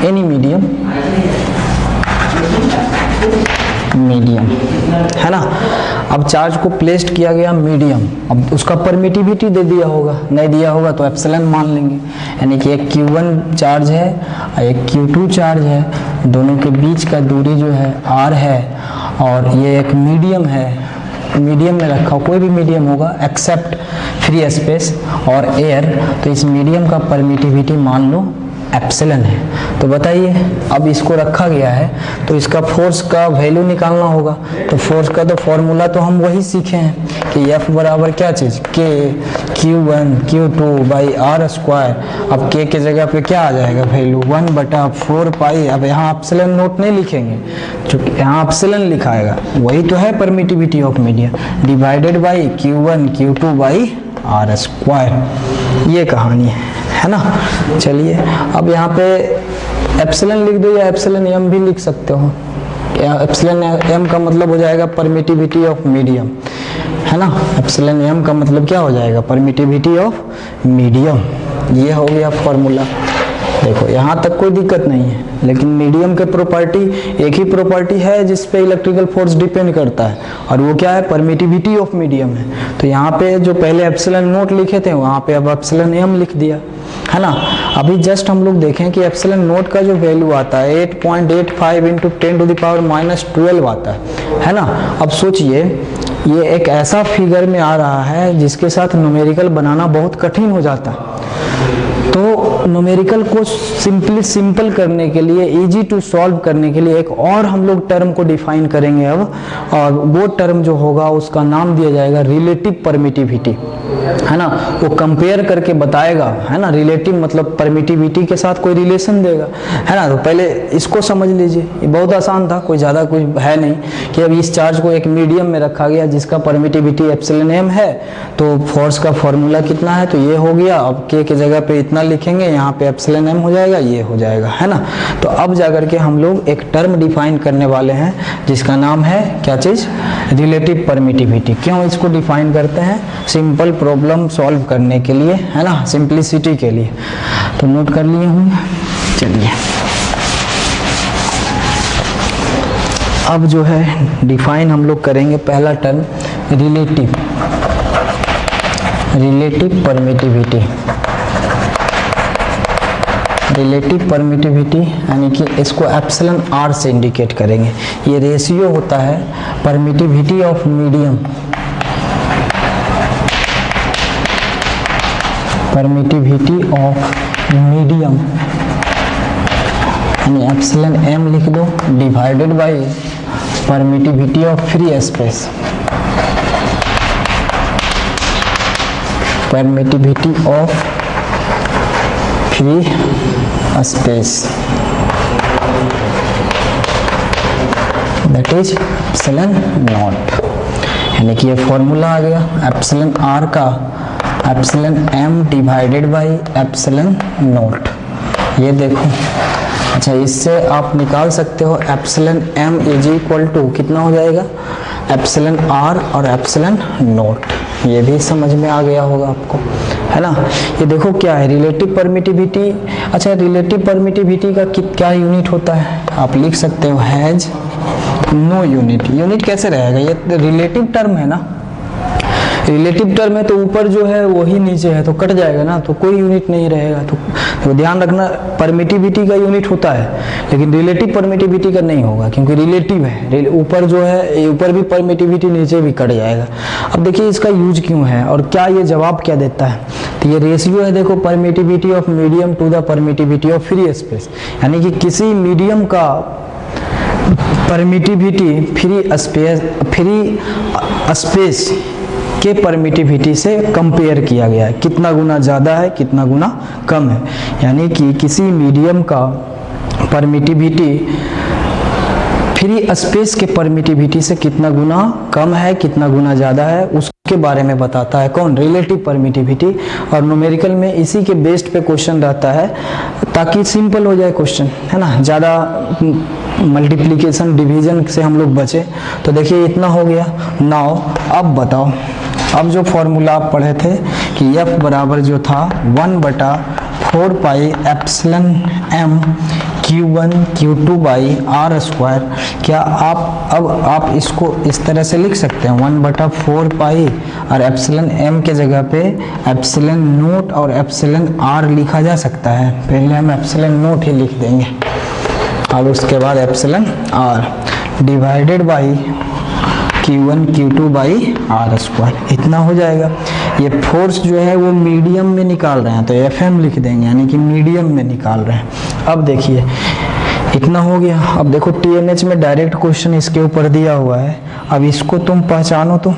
any medium, है ना। अब चार्ज को प्लेस्ड किया गया मीडियम, अब उसका परमिटिविटी दे दिया होगा, नहीं दिया होगा तो एप्सिलॉन मान लेंगे। यानी कि एक Q1 चार्ज है और एक Q2 चार्ज है, दोनों के बीच का दूरी जो है R है, और ये एक मीडियम है, मीडियम में रखा, कोई भी मीडियम होगा एक्सेप्ट फ्री स्पेस और एयर, तो इस मीडियम का परमिटिविटी मान लो एप्सिलॉन है। तो बताइए अब इसको रखा गया है तो इसका फोर्स का वैल्यू निकालना होगा। तो फोर्स का तो फॉर्मूला तो हम वही सीखे हैं कि F बराबर क्या चीज़, K Q1 Q2 by R square. अब K के जगह पे क्या आ जाएगा वैल्यू 1/4 पाई। अब यहाँ एप्सिलॉन नोट नहीं लिखेंगे, चूँकि यहाँ एप्सिलॉन लिखाएगा, वही तो है permittivity of medium, divided by Q1 Q2 by R square. ये कहानी है ना। चलिए अब यहाँ पे एप्सिलॉन लिख दो या एप्सिलॉन एम भी लिख सकते हो। एप्सिलॉन एम का मतलब हो जाएगा परमिटिविटी ऑफ मीडियम, है ना। एप्सिलॉन एम का मतलब क्या हो जाएगा, परमिटिविटी ऑफ मीडियम। ये हो गया फॉर्मूला। देखो यहाँ तक कोई दिक्कत नहीं है, लेकिन मीडियम के प्रॉपर्टी, एक ही प्रॉपर्टी है जिस पे इलेक्ट्रिकल फोर्स डिपेंड करता है, और वो क्या है, परमिटिविटी ऑफ मीडियम है। तो यहाँ पे जो पहले एप्सिलॉन नोट लिखे थे वहाँ पे अब एप्सिलॉन एम लिख दिया, है ना। अभी जस्ट हम लोग देखें कि एप्सिलॉन नोट का जो वैल्यू आता है 8.85 × 10⁻⁻12 आता है ना। अब सोचिए ये एक ऐसा फिगर में आ रहा है जिसके साथ न्यूमेरिकल बनाना बहुत कठिन हो जाता है। तो न्यूमेरिकल को सिंपल करने के लिए, इजी टू सॉल्व करने के लिए एक और हम लोग टर्म को डिफाइन करेंगे अब, और वो टर्म जो होगा उसका नाम दिया जाएगा रिलेटिव परमिटिविटी, है ना। वो कंपेयर करके बताएगा, है ना। रिलेटिव मतलब परमिटिविटी के साथ कोई रिलेशन देगा, है ना। तो पहले इसको समझ लीजिए, ये बहुत आसान था, कोई ज़्यादा कुछ है नहीं कि अब इस चार्ज को एक मीडियम में रखा गया जिसका परमिटिविटी एप्सिलॉन एम है, तो फोर्स का फॉर्मूला कितना है, तो ये हो गया। अब के जगह पे इतना लिखेंगे, यहाँ पे एप्सिलॉन एम हो जाएगा, ये हो जाएगा, है ना। तो अब जाकर के हम लोग एक टर्म डिफाइन करने वाले हैं जिसका नाम है क्या चीज़, रिलेटिव परमिटिविटी। क्यों इसको डिफाइन करते हैं, सिंपल प्रॉब्लम सॉल्व करने के लिए, है ना, सिंप्लिसिटी के लिए। तो नोट कर लिए होंगे, चलिए अब जो है डिफाइन हम लोग करेंगे पहला term relative permittivity. Relative permittivity यानी कि इसको एप्सिलॉन आर से इंडिकेट करेंगे। ये रेशियो होता है permittivity of medium, permittivity of medium यानी एप्सिलॉन एम लिख दो divided by permittivity of free space, permittivity of free space, that is epsilon naught. यानी कि ये फॉर्मूला आ गया एप्सिलॉन आर का epsilon M divided by epsilon naught. ये देखो, अच्छा इससे आप निकाल सकते हो epsilon M is equal to कितना हो जाएगा, एप्सिलॉन आर और एप्सिलॉन नॉट। ये भी समझ में आ गया होगा आपको, है ना। ये देखो क्या है रिलेटिव परमिटिविटी। अच्छा रिलेटिव परमिटिविटी का क्या यूनिट होता है, आप लिख सकते हो हैज नो यूनिट। यूनिट कैसे रहेगा, ये रिलेटिव टर्म है ना, रिलेटिव टर्म है तो ऊपर जो है वही नीचे है तो कट जाएगा ना, तो कोई यूनिट नहीं रहेगा। तो ध्यान रखना परमिटिविटी का यूनिट होता है लेकिन रिलेटिव परमिटिविटी का नहीं होगा क्योंकि रिलेटिव है, ऊपर जो है ऊपर भी परमिटिविटी नीचे भी कट जाएगा। अब देखिए इसका यूज क्यों है और क्या ये जवाब क्या देता है, तो ये रेशियो है देखो permittivity of medium to the permittivity of free space, यानी कि किसी मीडियम का परमिटिविटी फ्री स्पेस के परमिटिविटी से कंपेयर किया गया है, कितना गुना ज़्यादा है कितना गुना कम है। यानी कि किसी मीडियम का परमिटिविटी फ्री स्पेस के परमिटिविटी से कितना गुना कम है कितना गुना ज़्यादा है उसके बारे में बताता है कौन, रिलेटिव परमिटिविटी। और न्यूमेरिकल में इसी के बेस्ड पे क्वेश्चन रहता है ताकि सिंपल हो जाए क्वेश्चन, है ना, ज़्यादा मल्टीप्लिकेशन डिवीजन से हम लोग बचे। तो देखिए इतना हो गया। नाउ अब बताओ, अब जो फॉर्मूला आप पढ़े थे कि F बराबर जो था 1/4 pi epsilon m Q1 Q2 by R square, क्या आप इसको इस तरह से लिख सकते हैं 1/4 पाई और एप्सिलॉन m के जगह पे एप्सिलॉन नोट और एप्सिलॉन r लिखा जा सकता है। पहले हम एप्सिलॉन नोट ही लिख देंगे और उसके बाद epsilon r divided by Q1 Q2 by R square, इतना हो जाएगा। ये फोर्स जो है वो मीडियम में निकाल रहे हैं तो FM लिख देंगे यानी कि मीडियम में निकाल रहे हैं। अब देखिए इतना हो गया। अब देखो TNH में डायरेक्ट क्वेश्चन इसके ऊपर दिया हुआ है। अब इसको तुम पहचानो तो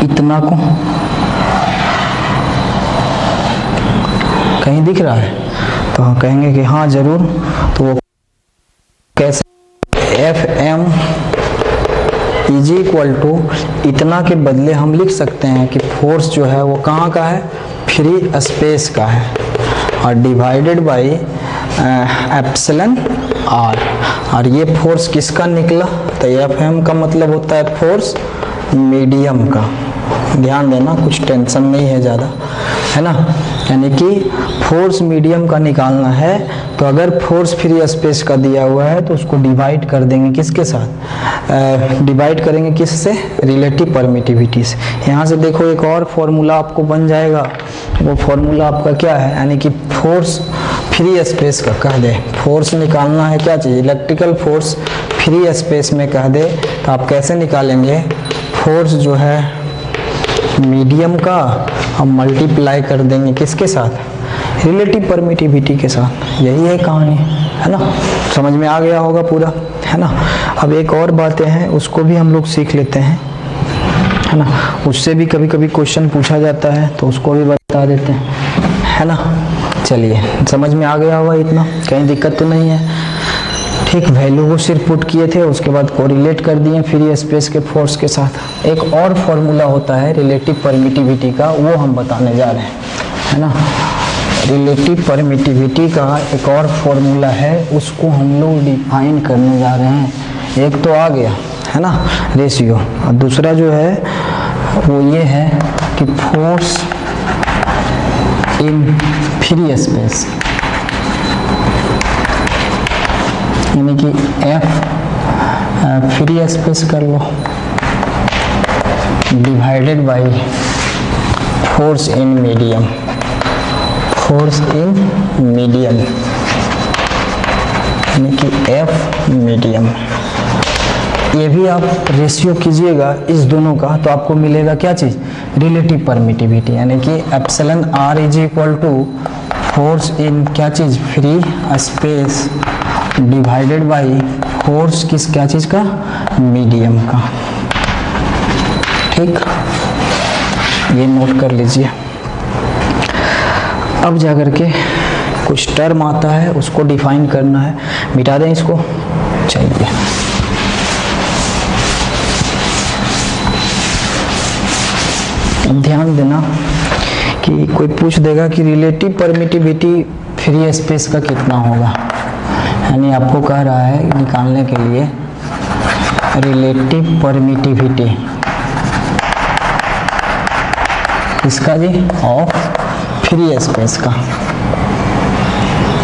इतना को कहीं दिख रहा है तो हम कहेंगे कि हाँ जरूर। तो वो कैसे, FM इज इक्वल टू इतना के बदले हम लिख सकते हैं कि फोर्स जो है वो कहाँ का है, फ्री स्पेस का है और डिवाइडेड बाई एप्सिलॉन r। और ये फोर्स किसका निकला, तो FM का मतलब होता है फोर्स मीडियम का। ध्यान देना, कुछ टेंशन नहीं है ज़्यादा, है ना। यानी कि फोर्स मीडियम का निकालना है तो अगर फोर्स फ्री स्पेस का दिया हुआ है तो उसको डिवाइड कर देंगे किसके साथ, डिवाइड करेंगे किससे, रिलेटिव परमिटिविटी से। यहाँ से देखो एक और फॉर्मूला आपको बन जाएगा। वो फॉर्मूला आपका क्या है, यानी कि फोर्स फ्री स्पेस का कह दे, फोर्स निकालना है क्या चाहिए, इलेक्ट्रिकल फोर्स फ्री स्पेस में कह दे तो आप कैसे निकालेंगे, फोर्स जो है मीडियम का हम मल्टीप्लाई कर देंगे किसके साथ, रिलेटिव परमिटिविटी के साथ। यही है कहानी, है ना, समझ में आ गया होगा पूरा, है ना। अब एक और बातें हैं उसको भी हम लोग सीख लेते हैं, है ना, उससे भी कभी कभी क्वेश्चन पूछा जाता है तो उसको भी बता देते हैं, है ना। चलिए, समझ में आ गया होगा इतना, कहीं दिक्कत तो नहीं है। ठीक, वैल्यू को सिर्फ पुट किए थे, उसके बाद कोरिलेट कर दिए फ्री स्पेस के फोर्स के साथ। एक और फॉर्मूला होता है रिलेटिव परमिटिविटी का, वो हम बताने जा रहे हैं, है ना। रिलेटिव परमिटिविटी का एक और फॉर्मूला है, उसको हम लोग डिफाइन करने जा रहे हैं। एक तो आ गया, है ना, रेशियो, और दूसरा जो है वो ये है कि फोर्स इन फ्री स्पेस, यानी कि F फ्री स्पेस कर लो divided by force in medium, force in medium, यानी कि F मीडियम। ये भी आप रेशियो कीजिएगा इस दोनों का तो आपको मिलेगा क्या चीज़, रिलेटिव परमिटिविटी, यानी कि epsilon R is equal to force in क्या चीज़, free space divided by force किस क्या चीज़ का, मीडियम का। ठीक, ये नोट कर लीजिए। अब जाकर के कुछ टर्म आता है उसको डिफाइन करना है, मिटा दें इसको। चलिए, ध्यान देना कि कोई पूछ देगा कि रिलेटिव परमिटिविटी फ्री स्पेस का कितना होगा, यानी आपको कह रहा है निकालने के लिए रिलेटिव परमिटिविटी इसका जी ऑफ फ्री स्पेस का,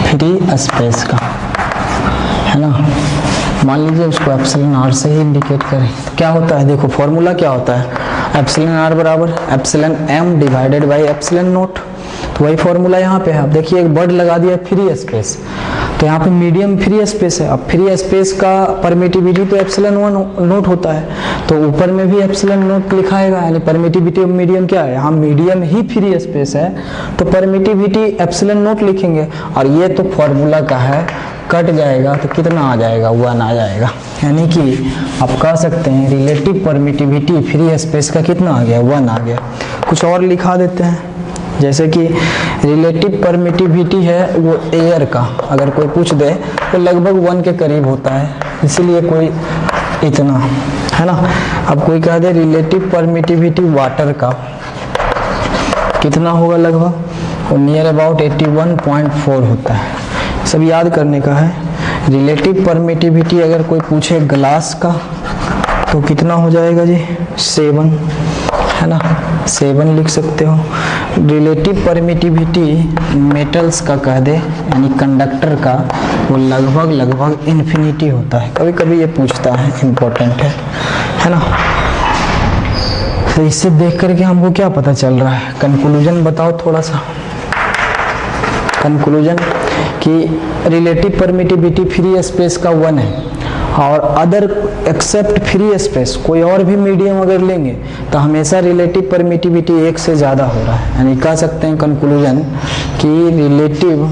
फ्री स्पेस का, है ना। मान लीजिए उसको एप्सिलॉन R से ही इंडिकेट करें तो क्या होता है, देखो फॉर्मूला क्या होता है, एप्सिलॉन R बराबर epsilon M divided by epsilon not. तो वही फॉर्मूला यहाँ पे है। अब देखिए एक वर्ड लगा दिया फ्री स्पेस, तो यहाँ पे मीडियम फ्री स्पेस है। अब फ्री स्पेस का परमिटिविटी तो एप्सिलॉन 1 नोट होता है, तो ऊपर में भी एप्सिलॉन नोट लिखाएगा, यानी परमिटिविटी ऑफ मीडियम क्या है, यहाँ मीडियम ही फ्री स्पेस है तो परमिटिविटी एप्सिलॉन नोट लिखेंगे। और ये तो फॉर्मूला का है, कट जाएगा तो कितना आ जाएगा, 1 आ जाएगा। यानी कि आप कह सकते हैं रिलेटिव परमिटिविटी फ्री स्पेस का कितना आ गया, 1 आ गया। कुछ और लिखा देते हैं, जैसे कि रिलेटिव परमिटिविटी है वो एयर का, अगर कोई पूछ दे तो लगभग 1 के करीब होता है, इसीलिए कोई इतना, है ना। अब कोई कह दे रिलेटिव परमिटिविटी वाटर का कितना होगा लगभग, वो नियर अबाउट 81.4 होता है। सब याद करने का है। रिलेटिव परमिटिविटी अगर कोई पूछे ग्लास का तो कितना हो जाएगा जी, 7, है ना, 7 लिख सकते हो। रिलेटिव परमिटिविटी मेटल्स का कह दे, यानी कंडक्टर का, वो लगभग इन्फिनिटी होता है। कभी कभी ये पूछता है, इम्पोर्टेंट है ना। तो इससे देख करके हमको क्या पता चल रहा है, कंक्लूजन बताओ थोड़ा सा। कंक्लूजन कि रिलेटिव परमिटिविटी फ्री स्पेस का 1 है, और अदर एक्सेप्ट फ्री स्पेस कोई और भी मीडियम अगर लेंगे तो हमेशा रिलेटिव परमिटिविटी 1 से ज़्यादा हो रहा है। यानी कह सकते हैं कंक्लूजन कि relative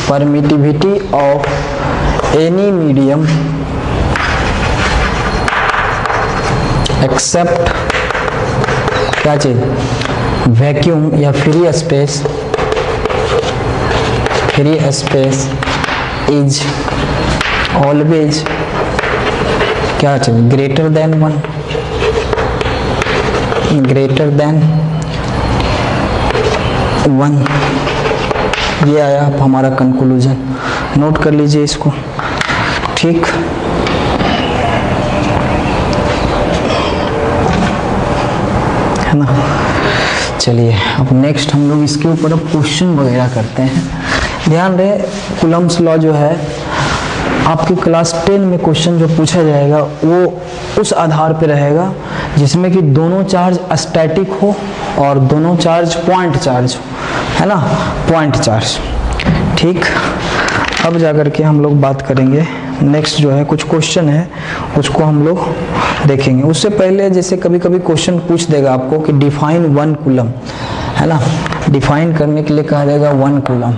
permittivity of any medium except क्या चीज, वैक्यूम या फ्री स्पेस इज ऑलवेज क्या चाहिए, ग्रेटर देन 1, ग्रेटर देन 1। ये आया अब हमारा कंक्लूजन, नोट कर लीजिए इसको। ठीक, है ना। चलिए अब नेक्स्ट हम लोग इसके ऊपर अब क्वेश्चन वगैरह करते हैं। ध्यान रहे, कूलम्ब्स लॉ जो है आपके क्लास 10 में क्वेश्चन जो पूछा जाएगा वो उस आधार पे रहेगा जिसमें कि दोनों चार्ज स्टैटिक हो और दोनों चार्ज पॉइंट चार्ज हो, है ना, पॉइंट चार्ज। ठीक, अब जाकर के हम लोग बात करेंगे नेक्स्ट जो है कुछ क्वेश्चन है उसको हम लोग देखेंगे। उससे पहले जैसे कभी कभी क्वेश्चन पूछ देगा आपको कि डिफाइन 1 कूलम, है ना, डिफाइन करने के लिए कहा जाएगा 1 coulomb,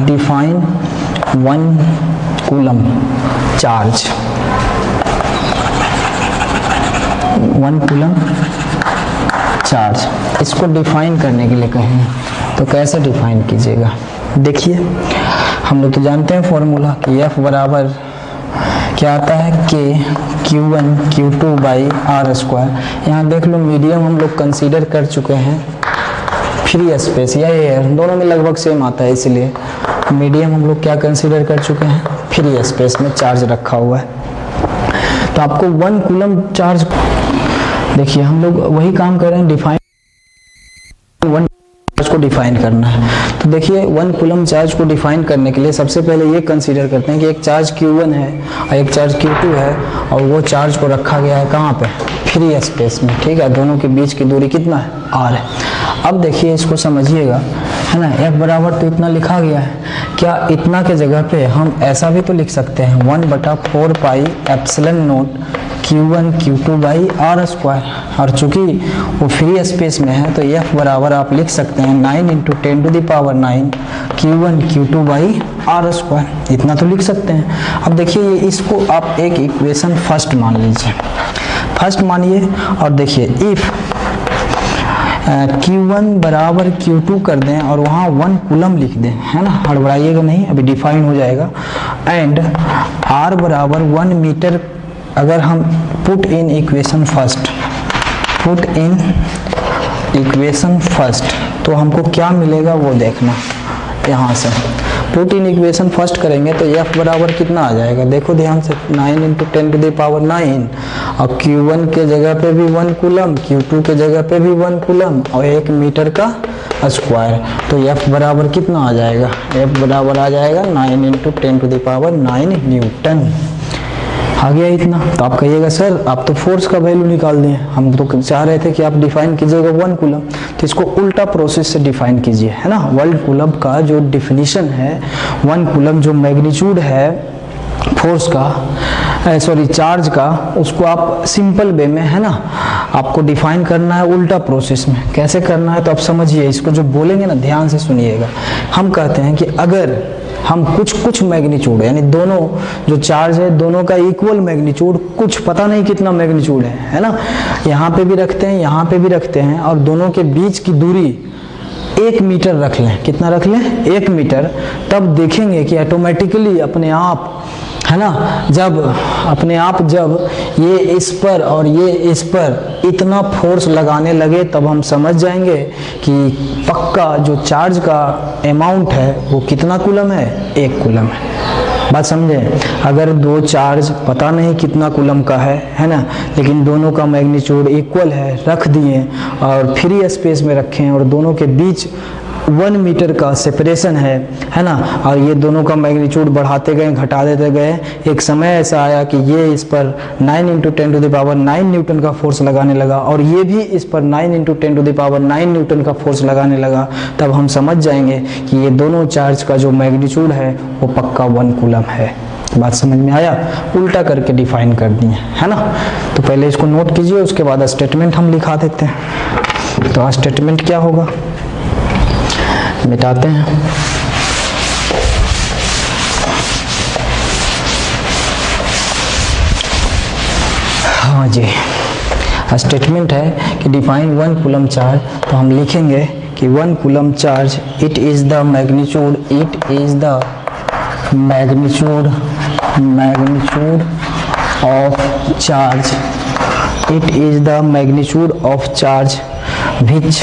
define 1 coulomb charge, 1 coulomb charge, इसको डिफाइन करने के लिए कहें तो कैसे डिफाइन कीजिएगा। देखिए हम लोग तो जानते हैं फॉर्मूला कि F बराबर क्या आता है K Q1 Q2 by R square. यहाँ देख लो मीडियम हम लोग कंसीडर कर चुके हैं, फ्री स्पेस या एयर दोनों में लगभग सेम आता है, इसलिए मीडियम हम लोग क्या कंसीडर कर चुके हैं, फ्री स्पेस में चार्ज रखा हुआ है। तो आपको 1 कूलम चार्ज, देखिए हम लोग वही काम कर रहे हैं, डिफाइन 1 चार्ज को डिफाइन करना है। तो देखिए 1 कूलम चार्ज को डिफाइन करने के लिए सबसे पहले ये कंसीडर करते हैं कि एक चार्ज Q1 है और एक चार्ज Q2 है, और वो चार्ज को रखा गया है कहाँ पे, फ्री स्पेस में, ठीक है। दोनों के बीच की दूरी कितना है, r है। अब देखिए इसको समझिएगा, है ना, F बराबर तो इतना लिखा गया है, क्या इतना के जगह पे हम ऐसा भी तो लिख सकते हैं 1/4 pi epsilon naught Q1 Q2 by R square, और चूंकि वो फ्री स्पेस में है तो F बराबर आप लिख सकते हैं 9 × 10⁹ Q1 Q2 by R square, इतना तो लिख सकते हैं। अब देखिए इसको आप एक इक्वेशन फर्स्ट मान लीजिए, फर्स्ट मानिए, और देखिए इफ Q1 बराबर Q2 कर दें और वहाँ 1 कूलम लिख दें, है ना, हड़बड़ाइएगा नहीं, अभी डिफाइन हो जाएगा। एंड R बराबर 1 मीटर, अगर हम put in equation first, put in equation first, तो हमको क्या मिलेगा वो देखना। यहाँ से पुट इन इक्वेशन फर्स्ट करेंगे तो F बराबर कितना आ जाएगा, देखो ध्यान से, 9 × 10⁹, और Q1 के जगह पे भी 1 कूलम, Q2 के जगह पे भी 1 कूलम, और 1 मीटर का स्क्वायर, तो F बराबर कितना आ जाएगा, F बराबर आ जाएगा 9 × 10⁹ न्यूटन। आ गया इतना। तो आप कहिएगा सर आप तो फोर्स का वैल्यू निकाल दिए, हम तो चाह रहे थे कि आप डिफाइन कीजिएगा 1 कूलम, तो इसको उल्टा प्रोसेस से डिफाइन कीजिए, है ना। 1 कूलम का जो डिफिनीशन है, 1 कूलम जो मैग्नीट्यूड है फोर्स का, सॉरी चार्ज का, उसको आप सिंपल वे में, है ना, आपको डिफाइन करना है उल्टा प्रोसेस में। कैसे करना है तो आप समझिए, इसको जो बोलेंगे ना ध्यान से सुनिएगा। हम कहते हैं कि अगर हम कुछ मैग्नीट्यूड, यानी दोनों जो चार्ज है दोनों का इक्वल मैग्नीट्यूड, कुछ पता नहीं कितना मैग्नीट्यूड है ना, यहाँ पे भी रखते हैं यहाँ पे भी रखते हैं, और दोनों के बीच की दूरी 1 मीटर रख लें, कितना रख लें, 1 मीटर, तब देखेंगे कि ऑटोमेटिकली अपने आप, है ना, जब अपने आप जब ये इस पर और ये इस पर इतना फोर्स लगाने लगे, तब हम समझ जाएंगे कि पक्का जो चार्ज का अमाउंट है वो कितना कूलम है, 1 कूलम है। बात समझे। अगर दो चार्ज पता नहीं कितना कूलम का है ना, लेकिन दोनों का मैग्नीट्यूड इक्वल है, रख दिए और फ्री स्पेस में रखें और दोनों के बीच 1 मीटर का सेपरेशन है ना, और ये दोनों का मैग्नीट्यूड बढ़ाते गए घटा देते गए, एक समय ऐसा आया कि ये इस पर 9 × 10⁹ न्यूटन का फोर्स लगाने लगा और ये भी इस पर 9 × 10⁹ न्यूटन का फोर्स लगाने लगा, तब हम समझ जाएंगे कि ये दोनों चार्ज का जो मैग्नीट्यूड है वो पक्का 1 कूलम है। बात समझ में आया? उल्टा करके डिफाइन कर दिए, है ना। तो पहले इसको नोट कीजिए, उसके बाद स्टेटमेंट हम लिखा देते हैं। तो स्टेटमेंट क्या होगा, मिटाते हैं। हाँ जी, स्टेटमेंट है कि डिफाइन 1 कूलम चार्ज, तो हम लिखेंगे कि 1 coulomb charge it is the magnitude of charge, it is the magnitude of charge which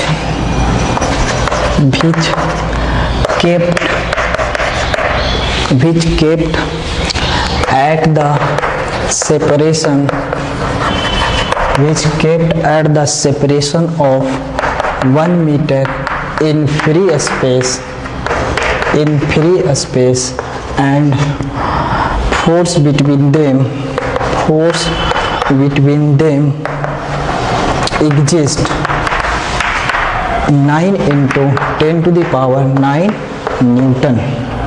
kept at the separation of 1 meter in free space and force between them exist 9 × 10⁹ Newton।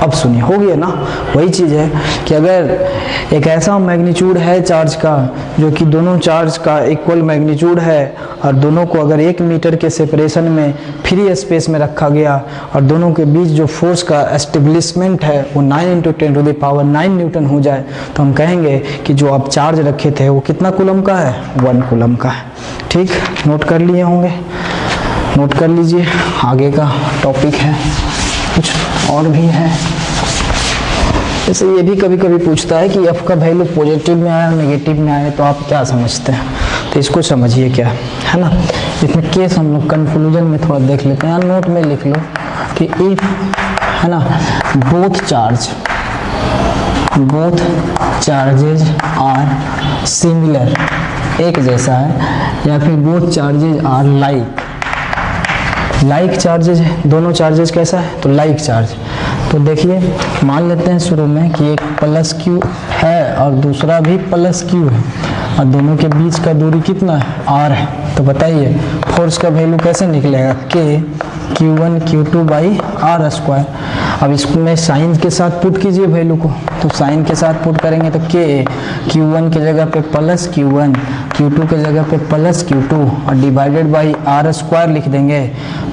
अब सुनिए, हो गया ना। वही चीज़ है कि अगर एक ऐसा मैग्नीट्यूड है चार्ज का जो कि दोनों चार्ज का इक्वल मैग्नीट्यूड है और दोनों को अगर 1 मीटर के सेपरेशन में फ्री स्पेस में रखा गया और दोनों के बीच जो फोर्स का एस्टेब्लिशमेंट है वो 9 × 10⁹ न्यूटन हो जाए, तो हम कहेंगे कि जो आप चार्ज रखे थे वो कितना कूलम का है, 1 कूलम का है। ठीक, नोट कर लिए होंगे, नोट कर लीजिए। आगे का टॉपिक है, कुछ और भी है। जैसे ये भी कभी कभी पूछता है कि एफ का वैल्यू पॉजिटिव में आया नेगेटिव में आया तो आप क्या समझते हैं, तो इसको समझिए क्या है ना। इसमें केस हम लोग कंक्लूजन में थोड़ा देख लेते हैं। नोट में लिख लो कि इफ है ना बोथ चार्जेज आर सिमिलर, एक जैसा है, या फिर both charges are like charges है, दोनों चार्जेज कैसा है तो लाइक चार्ज। तो देखिए मान लेते हैं शुरू में कि एक प्लस क्यू है और दूसरा भी प्लस क्यू है और दोनों के बीच का दूरी कितना है, आर है। तो बताइए फोर्स का वैल्यू कैसे निकलेगा, के Q1 Q2 by R square. अब इसमें साइन के साथ पुट कीजिए वैल्यू को, तो साइन के साथ पुट करेंगे तो के Q1 की जगह पे प्लस Q1, Q2 की जगह पे प्लस Q2 और डिवाइडेड बाई आर स्क्वायर लिख देंगे।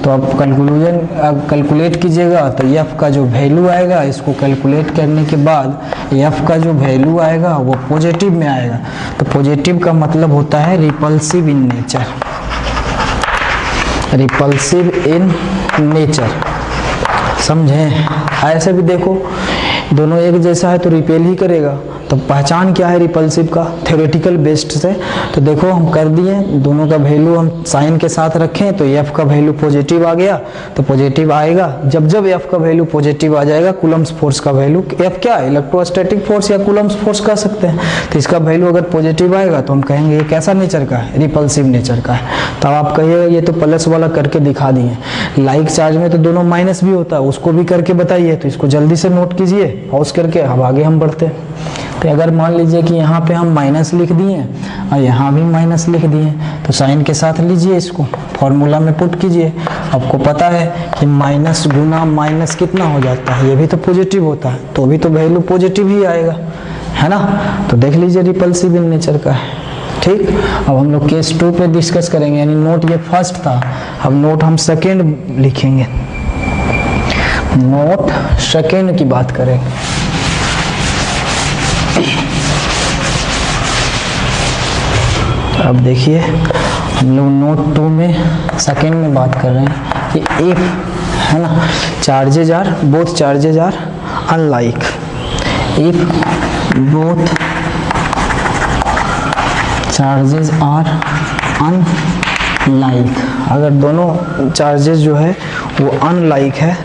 तो अब कंक्लूजन कैलकुलेट कीजिएगा तो एफ का जो वैल्यू आएगा, इसको कैलकुलेट करने के बाद एफ का जो वैल्यू आएगा वो पॉजिटिव में आएगा। तो पॉजिटिव का मतलब होता है repulsive in nature, repulsive in nature, समझे। ऐसे भी देखो दोनों एक जैसा है तो रिपेल ही करेगा। तो पहचान क्या है रिपल्सिव का थ्योरेटिकल बेस्ड से, तो देखो हम कर दिए, दोनों का वैल्यू हम साइन के साथ रखें तो एफ का वैल्यू पॉजिटिव आ गया, तो पॉजिटिव आएगा। जब जब एफ का वैल्यू पॉजिटिव आ जाएगा कूलम्स फोर्स का वैल्यू, एफ क्या है इलेक्ट्रोस्टैटिक फोर्स या कूलम्स फोर्स कह सकते हैं, तो इसका वैल्यू अगर पॉजिटिव आएगा तो हम कहेंगे ये कैसा नेचर का है, रिपल्सिव नेचर का है। तो आप कहिएगा ये तो प्लस वाला करके दिखा दिए, लाइक चार्ज में तो दोनों माइनस भी होता है, उसको भी करके बताइए। तो इसको जल्दी से नोट कीजिए पॉज करके, अब आगे हम बढ़ते हैं। तो अगर मान लीजिए कि यहाँ पे हम माइनस लिख दिए और यहाँ भी माइनस लिख दिए, तो साइन के साथ लीजिए, इसको फॉर्मूला में पुट कीजिए। आपको पता है कि माइनस गुना माइनस कितना हो जाता है, ये भी तो पॉजिटिव होता है, तो भी तो वैल्यू पॉजिटिव ही आएगा, है ना। तो देख लीजिए रिपल्सिव इन नेचर का है। ठीक, अब हम लोग केस 2 पे डिस्कस करेंगे, यानी नोट ये फर्स्ट था, अब नोट हम सेकेंड लिखेंगे, नोट सेकेंड की बात करेंगे। अब देखिए हम लोग नोट 2 में सेकेंड में बात कर रहे हैं कि इफ है ना charges are both charges are unlike, if both charges are unlike, अगर दोनों चार्जेस जो है वो अनलाइक है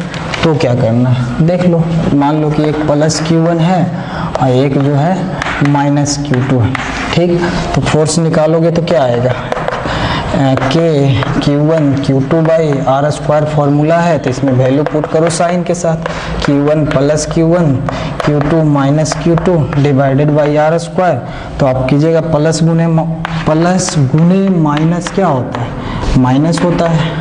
तो क्या करना है देख लो। मान लो कि एक प्लस Q1 है और एक जो है माइनस Q2 है। ठीक, तो फोर्स निकालोगे तो क्या आएगा, के Q1 Q2 by R square formula है, तो इसमें वैल्यू पुट करो साइन के साथ, Q1 plus Q1 Q2 minus Q2 divided by R square. तो आप कीजिएगा प्लस गुने माइनस क्या होता है, माइनस होता है।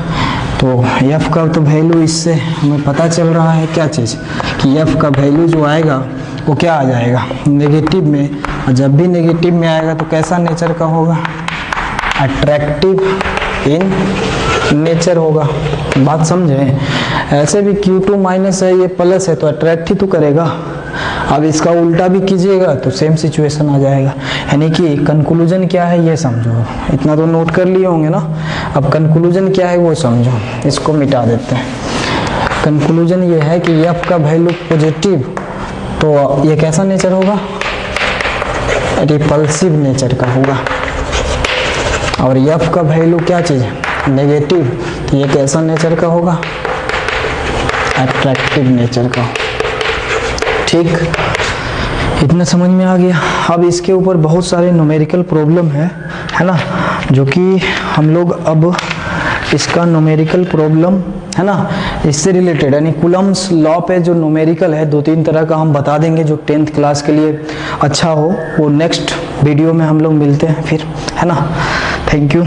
तो एफ का तो वैल्यू इससे हमें पता चल रहा है क्या चीज़, कि एफ का वैल्यू जो आएगा वो क्या आ जाएगा, नेगेटिव में। और जब भी नेगेटिव में आएगा तो कैसा नेचर का होगा, अट्रैक्टिव इन नेचर होगा। बात समझे, ऐसे भी Q2 माइनस है ये प्लस है तो अट्रैक्ट ही तो करेगा। अब इसका उल्टा भी कीजिएगा तो सेम सिचुएशन आ जाएगा। यानी कि कंक्लूजन क्या है ये समझो, इतना तो नोट कर लिए होंगे ना। अब कंक्लूजन क्या है वो समझो, इसको मिटा देते हैं। कंक्लूजन ये है कि एफ का वैल्यू पॉजिटिव, तो ये कैसा नेचर होगा, रिपल्सिव नेचर का होगा। और एफ का वैल्यू क्या चीज़ है, नेगेटिव, तो ये कैसा नेचर का होगा, अट्रैक्टिव नेचर का। ठीक, इतना समझ में आ गया। अब इसके ऊपर बहुत सारे न्यूमेरिकल प्रॉब्लम है ना, जो कि हम लोग अब इसका न्यूमेरिकल प्रॉब्लम है ना इससे रिलेटेड, यानी कूलम्स लॉ पे जो न्यूमेरिकल है 2-3 तरह का हम बता देंगे जो 10th क्लास के लिए अच्छा हो। वो नेक्स्ट वीडियो में हम लोग मिलते हैं फिर, है ना। Thank you.